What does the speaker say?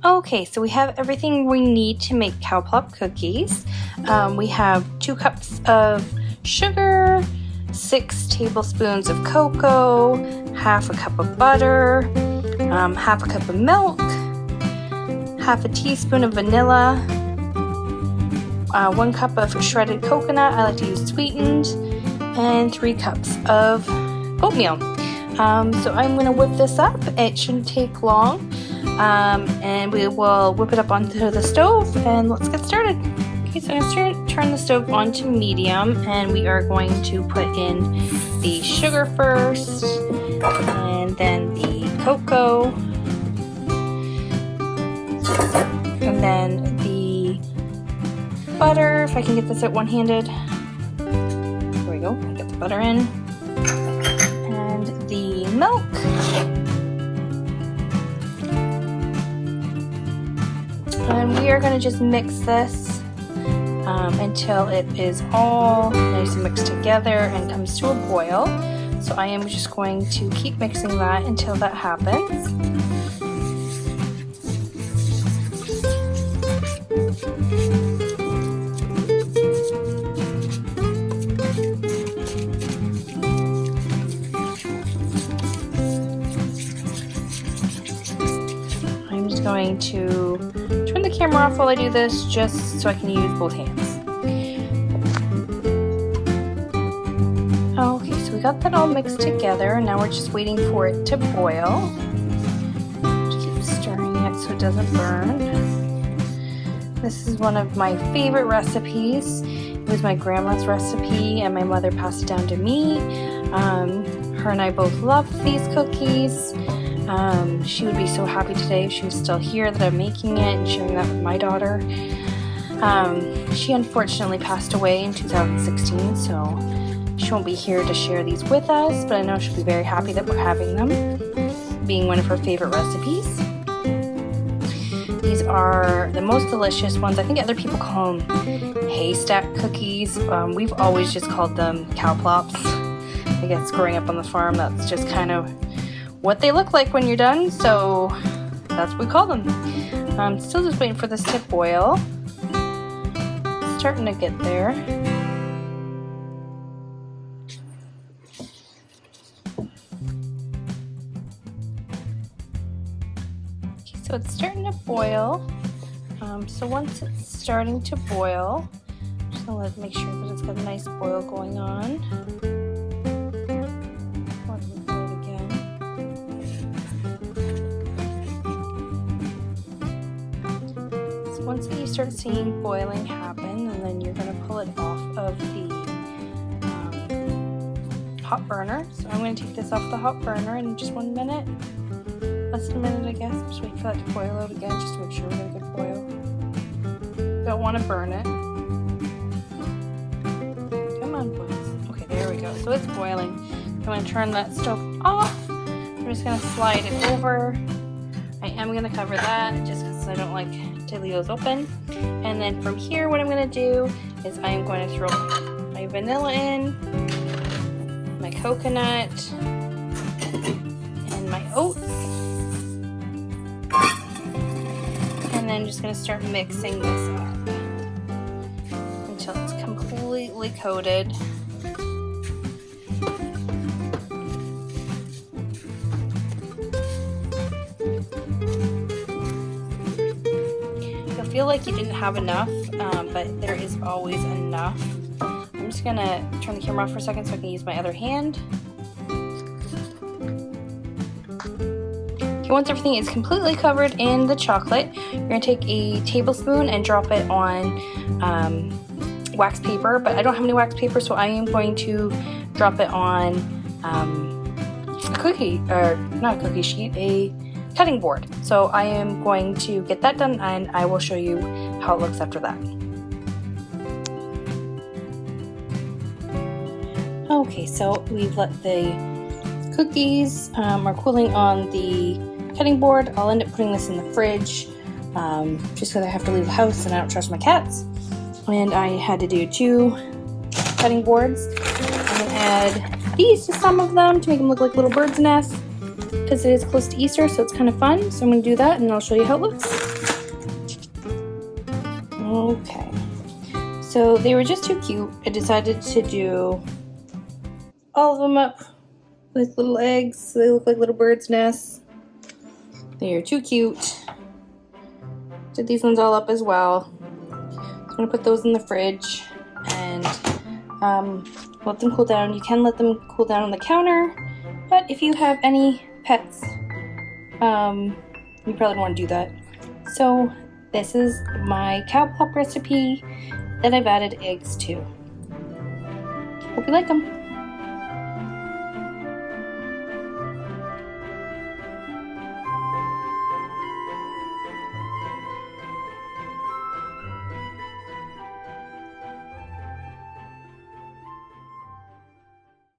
Okay, so we have everything we need to make cow plop cookies. We have 2 cups of sugar, 6 tablespoons of cocoa, half a cup of butter, half a cup of milk, half a teaspoon of vanilla, 1 cup of shredded coconut, I like to use sweetened, and 3 cups of oatmeal. So I'm going to whip this up. It shouldn't take long. And we will whip it up onto the stove and let's get started. Okay, so I'm going to turn the stove on to medium and we are going to put in the sugar first and then the cocoa and then the butter, if I can get this out one-handed. There we go, get the butter in. And the milk. And we are going to just mix this until it is all nice and mixed together and comes to a boil. So I am just going to keep mixing that until that happens. I'm just going to turn the camera off while I do this, just so I can use both hands. Okay, so we got that all mixed together. Now we're just waiting for it to boil. Just keep stirring it so it doesn't burn. This is one of my favorite recipes. It was my grandma's recipe and my mother passed it down to me. Her and I both love these cookies. She would be so happy today if she was still here that I'm making it and sharing that with my daughter. She unfortunately passed away in 2016, so she won't be here to share these with us, but I know she'll be very happy that we're having them, being one of her favorite recipes. These are the most delicious ones. I think other people call them haystack cookies. We've always just called them cow plops. I guess growing up on the farm, that's just kind of what they look like when you're done, so that's what we call them. Still just waiting for this to boil. Starting to get there. Okay, so it's starting to boil. So once it's starting to boil, just gonna make sure that it's got a nice boil going on. Once you start seeing boiling happen, and then you're going to pull it off of the hot burner. So I'm going to take this off the hot burner in just 1 minute. Less than a minute, I guess. I'm just waiting for that to boil out again, just to make sure we get a good boil. Don't want to burn it. Come on, boys. Okay, there we go. So it's boiling. I'm going to turn that stove off. I'm just going to slide it over. I am going to cover that just because I don't like to leave those open. And then from here, what I'm going to do is I am going to throw my vanilla in, my coconut, and my oats. And then just going to start mixing this up until it's completely coated. Feel like you didn't have enough, but there is always enough. I'm just gonna turn the camera off for a second so I can use my other hand. Okay, once everything is completely covered in the chocolate, you're gonna take a tablespoon and drop it on wax paper, but I don't have any wax paper, so I am going to drop it on a cookie, or not a cookie sheet, a cutting board. So I am going to get that done and I will show you how it looks after that. Okay, so we've let the cookies are cooling on the cutting board. I'll end up putting this in the fridge just because I have to leave the house and I don't trust my cats. And I had to do 2 cutting boards. I'm going to add these to some of them to make them look like little birds' nests, because it is close to Easter, so it's kind of fun. So I'm going to do that and I'll show you how it looks. Okay, so they were just too cute. I decided to do all of them up with little eggs, so they look like little birds' nests. They are too cute. Did these ones all up as well. I'm gonna put those in the fridge and let them cool down. You can let them cool down on the counter, but if you have any pets, you probably don't want to do that. So this is my cow plop recipe that I've added eggs to. Hope you like them.